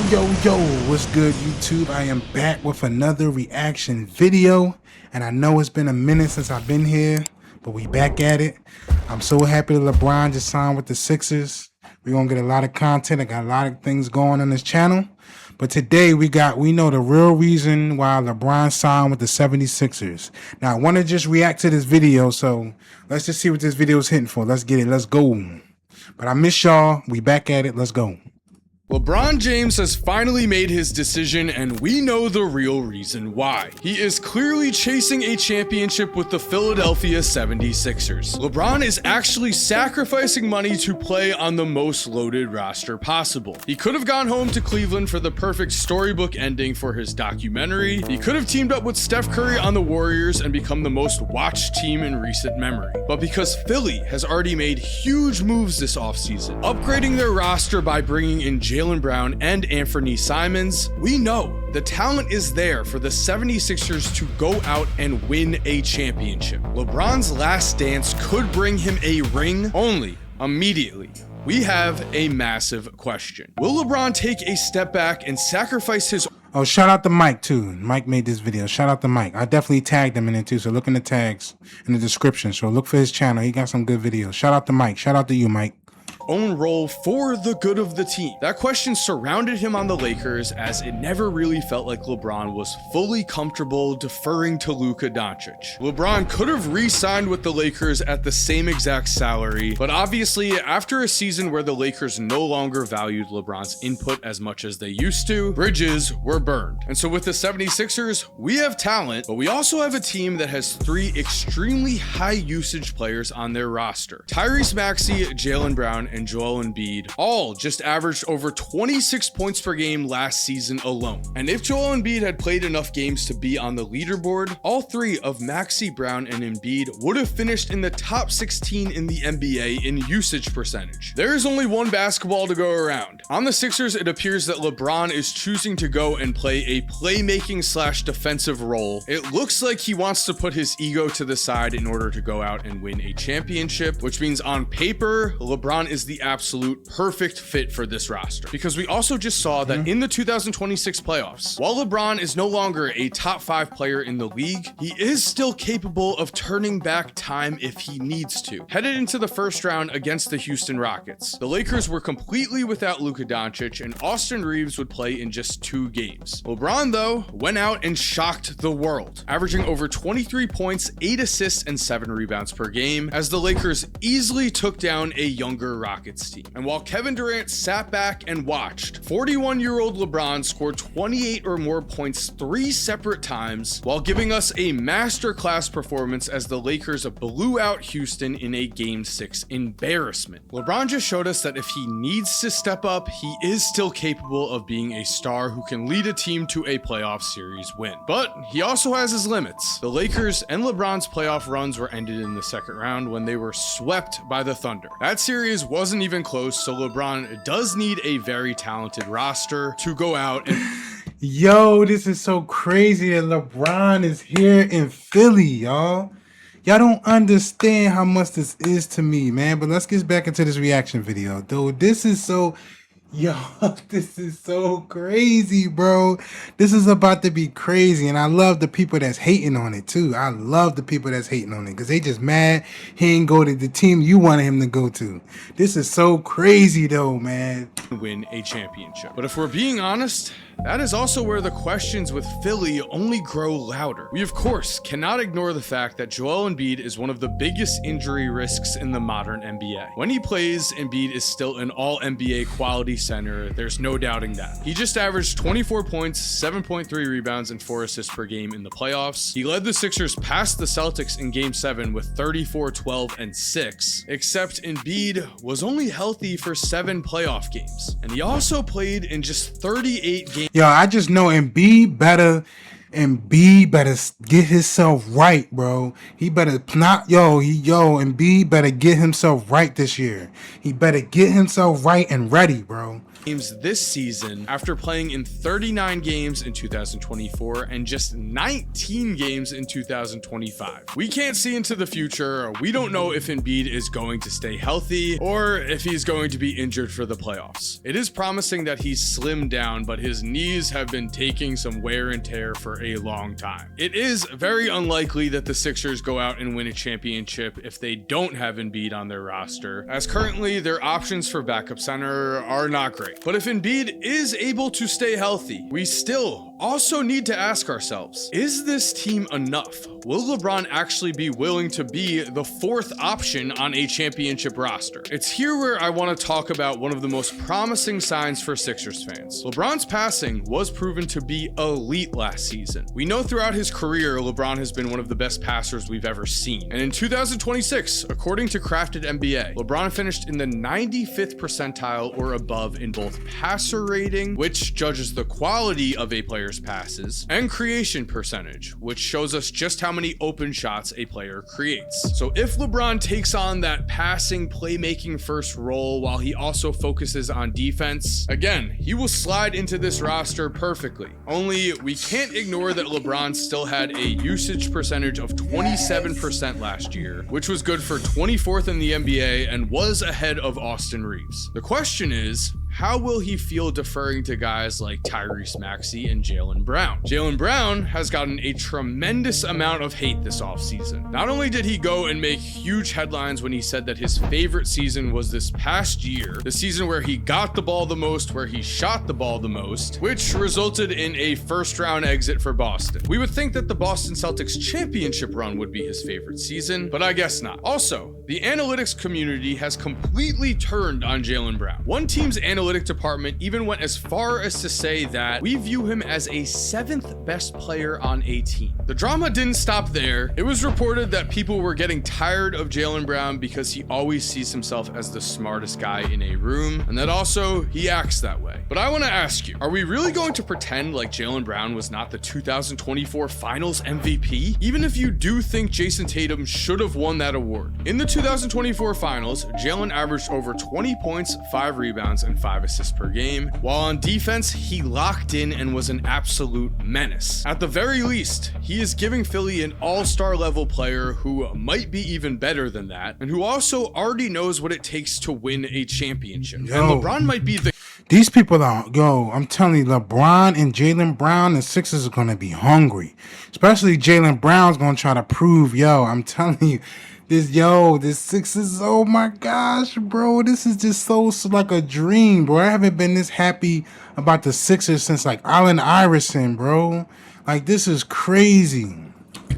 Yo, what's good YouTube? I am back with another reaction video, and I know it's been a minute since I've been here, but we back at it. I'm so happy that LeBron just signed with the Sixers. We're gonna get a lot of content. I got a lot of things going on this channel, but today we know the real reason why LeBron signed with the 76ers. Now I want to just react to this video, so let's just see what this video is hitting for. Let's get it. Let's go. But I miss y'all. We back at it. Let's go. LeBron James has finally made his decision, and we know the real reason why. He is clearly chasing a championship with the Philadelphia 76ers. LeBron is actually sacrificing money to play on the most loaded roster possible. He could have gone home to Cleveland for the perfect storybook ending for his documentary. He could have teamed up with Steph Curry on the Warriors and become the most watched team in recent memory. But because Philly has already made huge moves this offseason, upgrading their roster by bringing in Jaylen Brown and Anthony Simons, we know the talent is there for the 76ers to go out and win a championship. LeBron's last dance could bring him a ring only immediately. We have a massive question. Will LeBron take a step back and sacrifice his... Oh, shout out to Mike too. Mike made this video. Shout out to Mike. I definitely tagged him in it too, so look in the tags in the description. So look for his channel. He got some good videos. Shout out to Mike. Shout out to you, Mike. Own role for the good of the team? That question surrounded him on the Lakers, as it never really felt like LeBron was fully comfortable deferring to Luka Doncic. LeBron could have re-signed with the Lakers at the same exact salary, but obviously after a season where the Lakers no longer valued LeBron's input as much as they used to, bridges were burned. And so with the 76ers, we have talent, but we also have a team that has three extremely high usage players on their roster. Tyrese Maxey, Jaylen Brown, and Joel Embiid all just averaged over 26 points per game last season alone. And if Joel Embiid had played enough games to be on the leaderboard, all three of Maxey, Brown, and Embiid would have finished in the top 16 in the NBA in usage percentage. There is only one basketball to go around. On the Sixers, it appears that LeBron is choosing to go and play a playmaking / defensive role. It looks like he wants to put his ego to the side in order to go out and win a championship, which means on paper, LeBron is the absolute perfect fit for this roster, because we also just saw that in the 2026 playoffs, while LeBron is no longer a top 5 player in the league, he is still capable of turning back time if he needs to. Headed into the first round against the Houston Rockets, the Lakers were completely without Luka Doncic, and Austin Reeves would play in just 2 games. LeBron, though, went out and shocked the world, averaging over 23 points, 8 assists, and 7 rebounds per game, as the Lakers easily took down a younger Rockets team. And while Kevin Durant sat back and watched, 41-year-old LeBron scored 28 or more points 3 separate times, while giving us a masterclass performance as the Lakers blew out Houston in a Game 6 embarrassment. LeBron just showed us that if he needs to step up, he is still capable of being a star who can lead a team to a playoff series win. But he also has his limits. The Lakers and LeBron's playoff runs were ended in the second round when they were swept by the Thunder. That series wasn't even close, so LeBron does need a very talented roster to go out and... Yo, this is so crazy that LeBron is here in Philly, y'all. Y'all don't understand how much this is to me, man. But let's get back into this reaction video. Dude, this is so... Yo, this is so crazy, bro. This is about to be crazy, and I love the people that's hating on it too. I love the people that's hating on it because they just mad he ain't go to the team you wanted him to go to. This is so crazy though, man. Win a championship. But if we're being honest, that is also where the questions with Philly only grow louder. We of course cannot ignore the fact that Joel Embiid is one of the biggest injury risks in the modern NBA. When he plays, Embiid is still an all-NBA quality center. There's no doubting that. He just averaged 24 points, 7.3 rebounds, and 4 assists per game in the playoffs. He led the Sixers past the Celtics in Game 7 with 34, 12, and 6, except Embiid was only healthy for 7 playoff games. And he also played in just 38 games. Yo, I just know Embiid better get himself right, bro. He better not, Embiid better get himself right this year. He better get himself right and ready, bro. games this season after playing in 39 games in 2024 and just 19 games in 2025. We can't see into the future. We don't know if Embiid is going to stay healthy or if he's going to be injured for the playoffs. It is promising that he's slimmed down, but his knees have been taking some wear and tear for a long time. It is very unlikely that the Sixers go out and win a championship if they don't have Embiid on their roster, as currently their options for backup center are not great. But if Embiid is able to stay healthy, we still also need to ask ourselves, is this team enough? Will LeBron actually be willing to be the fourth option on a championship roster? It's here where I want to talk about one of the most promising signs for Sixers fans. LeBron's passing was proven to be elite last season. We know throughout his career, LeBron has been one of the best passers we've ever seen. And in 2026, according to Crafted NBA, LeBron finished in the 95th percentile or above in both passer rating, which judges the quality of a player's passes, and creation percentage, which shows us just how many open shots a player creates. So if LeBron takes on that passing, playmaking first role while he also focuses on defense, again, he will slide into this roster perfectly. Only we can't ignore that LeBron still had a usage percentage of 27% last year, which was good for 24th in the NBA and was ahead of Austin Reeves. The question is, how will he feel deferring to guys like Tyrese Maxey and Jaylen Brown? Jaylen Brown has gotten a tremendous amount of hate this offseason. Not only did he go and make huge headlines when he said that his favorite season was this past year, the season where he got the ball the most, where he shot the ball the most, which resulted in a first-round exit for Boston. We would think that the Boston Celtics championship run would be his favorite season, but I guess not. Also, the analytics community has completely turned on Jaylen Brown. One team's analytics department even went as far as to say that we view him as a 7th best player on a team. The drama didn't stop there. It was reported that people were getting tired of Jaylen Brown because he always sees himself as the smartest guy in a room, and that also he acts that way. But I want to ask you, are we really going to pretend like Jaylen Brown was not the 2024 Finals MVP? Even if you do think Jason Tatum should have won that award. In the 2024 Finals, Jaylen averaged over 20 points, 5 rebounds, and 5 assists per game, while on defense, he locked in and was an absolute menace. At the very least, he is giving Philly an all-star level player who might be even better than that, and who also already knows what it takes to win a championship. And LeBron might be the... These people are, I'm telling you, LeBron and Jaylen Brown, the Sixers are going to be hungry. Especially Jaylen Brown's going to try to prove, I'm telling you, this Sixers, oh my gosh, bro, this is just so like a dream, bro. I haven't been this happy about the Sixers since like Allen Iverson, bro. Like, this is crazy.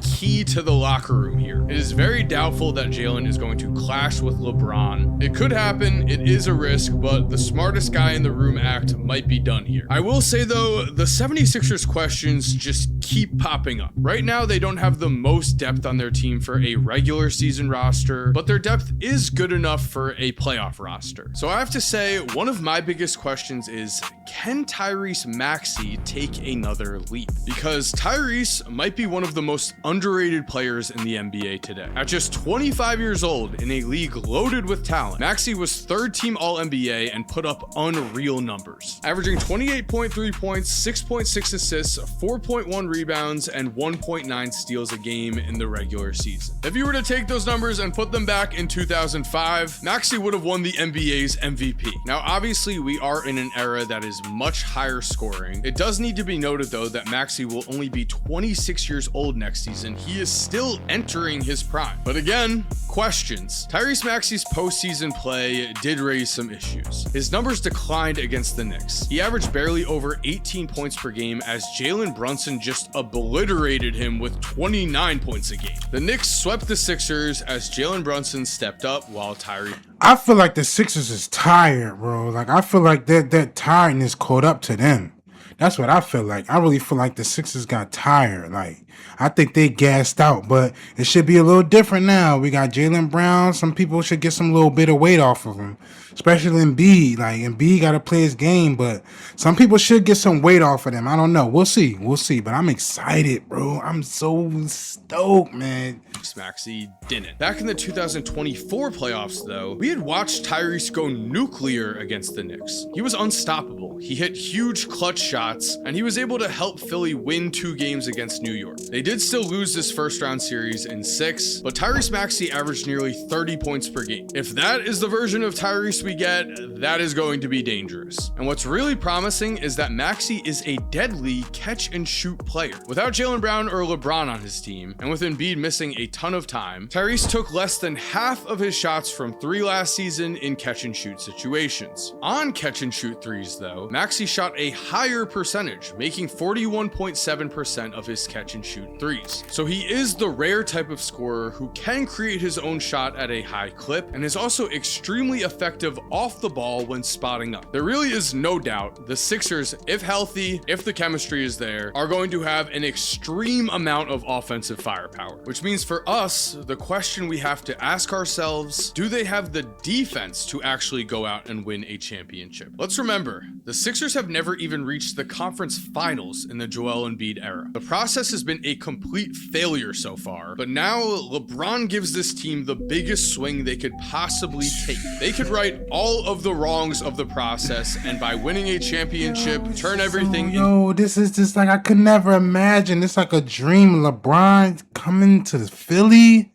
Key to the locker room here. It is very doubtful that Jaylen is going to clash with LeBron. It could happen, it is a risk, but the smartest guy in the room act might be done here. I will say though, the 76ers questions just keep popping up. Right now, they don't have the most depth on their team for a regular season roster, but their depth is good enough for a playoff roster. So I have to say, one of my biggest questions is, can Tyrese Maxey take another leap? Because Tyrese might be one of the most underrated players in the NBA today. At just 25 years old in a league loaded with talent, Maxey was third team All-NBA and put up unreal numbers, averaging 28.3 points, 6.6 assists, 4.1 rebounds, and 1.9 steals a game in the regular season. If you were to take those numbers and put them back in 2005, Maxey would have won the NBA's MVP. Now, obviously, we are in an era that is much higher scoring. It does need to be noted, though, that Maxey will only be 26 years old next season. He is still entering his prime. But again, questions. Tyrese Maxey's postseason play did raise some issues. His numbers declined against the Knicks. He averaged barely over 18 points per game as Jalen Brunson just obliterated him with 29 points a game. The Knicks swept the Sixers as Jalen Brunson stepped up while Tyrese... I feel like the Sixers is tired, bro. Like, I feel like that tiredness caught up to them. That's what I feel like. I really feel like the Sixers got tired. Like, I think they gassed out, but it should be a little different now. We got Jaylen Brown. Some people should get some little bit of weight off of him, especially Embiid. Like, Embiid got to play his game, but some people should get some weight off of them. I don't know. We'll see. But I'm excited, bro. I'm so stoked, man. Tyrese Maxey didn't. Back in the 2024 playoffs, though, we had watched Tyrese go nuclear against the Knicks. He was unstoppable. He hit huge clutch shots, and he was able to help Philly win 2 games against New York. They did still lose this first round series in 6, but Tyrese Maxey averaged nearly 30 points per game. If that is the version of Tyrese we get, that is going to be dangerous. And what's really promising is that Maxey is a deadly catch and shoot player. Without Jaylen Brown or LeBron on his team, and with Embiid missing a ton of time, Tyrese took less than half of his shots from 3 last season in catch and shoot situations. On catch and shoot threes, though, Maxey shot a higher percentage, making 41.7% of his catch and shoot threes. So he is the rare type of scorer who can create his own shot at a high clip and is also extremely effective off the ball when spotting up. There really is no doubt the Sixers, if healthy, if the chemistry is there, are going to have an extreme amount of offensive firepower, which means for us, the question we have to ask ourselves, do they have the defense to actually go out and win a championship? Let's remember, the Sixers have never even reached the conference finals in the Joel Embiid era. The process has been a complete failure so far, but now LeBron gives this team the biggest swing they could possibly take. They could right all of the wrongs of the process, and by winning a championship, turn everything this is just like, I could never imagine. It's like a dream. LeBron coming to Philly.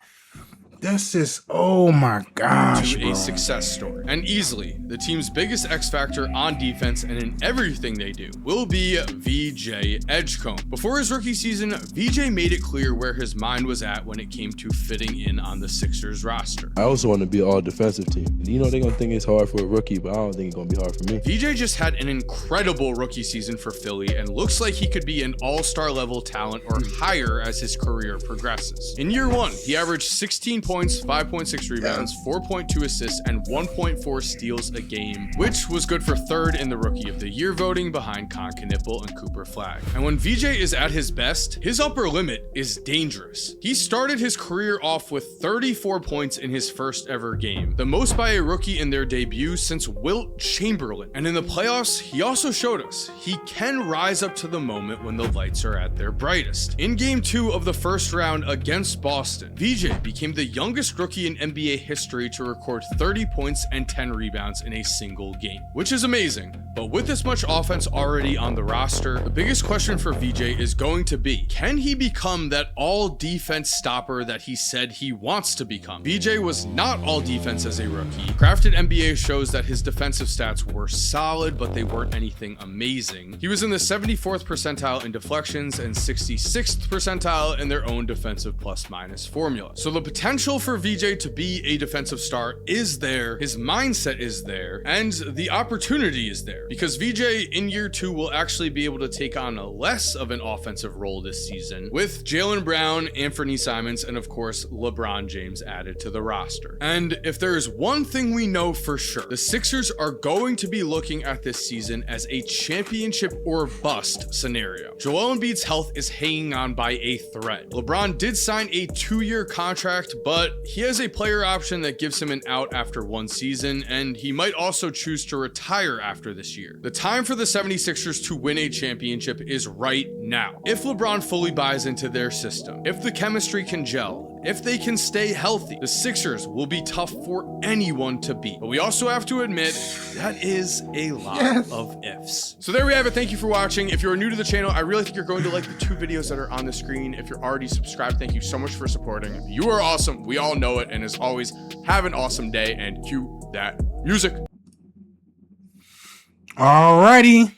That's just, oh my gosh, to a success story. And easily, the team's biggest X factor on defense and in everything they do will be VJ Edgecombe. Before his rookie season, VJ made it clear where his mind was at when it came to fitting in on the Sixers roster. I also want to be an all-defensive team. You know, they're going to think it's hard for a rookie, but I don't think it's going to be hard for me. VJ just had an incredible rookie season for Philly and looks like he could be an all-star level talent or higher as his career progresses. In year 1, he averaged 16 points, 5.6 rebounds, 4.2 assists, and 1.4 steals a game, which was good for 3rd in the Rookie of the Year voting behind Con Knipple and Cooper Flagg. And when VJ is at his best, his upper limit is dangerous. He started his career off with 34 points in his first ever game, the most by a rookie in their debut since Wilt Chamberlain. And in the playoffs, he also showed us he can rise up to the moment when the lights are at their brightest. In game 2 of the first round against Boston, VJ became the youngest rookie in NBA history to record 30 points and 10 rebounds in a single game, which is amazing. But with this much offense already on the roster, the biggest question for VJ is going to be, can he become that all defense stopper that he said he wants to become? VJ was not all defense as a rookie. Crafted NBA shows that his defensive stats were solid, but they weren't anything amazing. He was in the 74th percentile in deflections and 66th percentile in their own defensive plus-minus formula. So the potential for VJ to be a defensive star is there, his mindset is there, and the opportunity is there, because VJ in year 2 will actually be able to take on a less of an offensive role this season, with Jaylen Brown, Anthony Simons, and of course LeBron James added to the roster. And if there's one thing we know for sure, the Sixers are going to be looking at this season as a championship or bust scenario. Joel Embiid's health is hanging on by a thread. LeBron did sign a 2-year contract, but he has a player option that gives him an out after 1 season, and he might also choose to retire after this year. The time for the 76ers to win a championship is right now. If LeBron fully buys into their system, if the chemistry can gel, if they can stay healthy, the Sixers will be tough for anyone to beat. But we also have to admit, that is a lot of ifs. So there we have it. Thank you for watching. If you're new to the channel, I really think you're going to like the 2 videos that are on the screen. If you're already subscribed, thank you so much for supporting. You are awesome. We all know it. And as always, have an awesome day and cue that music. Alrighty.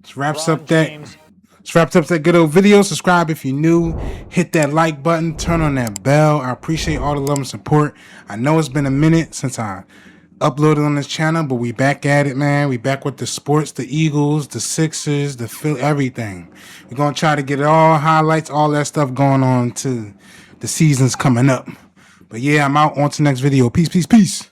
This wraps up that good old video. Subscribe if you're new. Hit that like button. Turn on that bell. I appreciate all the love and support. I know it's been a minute since I uploaded on this channel, but we back at it, man. We back with the sports, the Eagles, the Sixers, the Philly, everything. We're going to try to get it all highlights, all that stuff going on to the seasons coming up. But yeah, I'm out. On to the next video. Peace, peace, peace.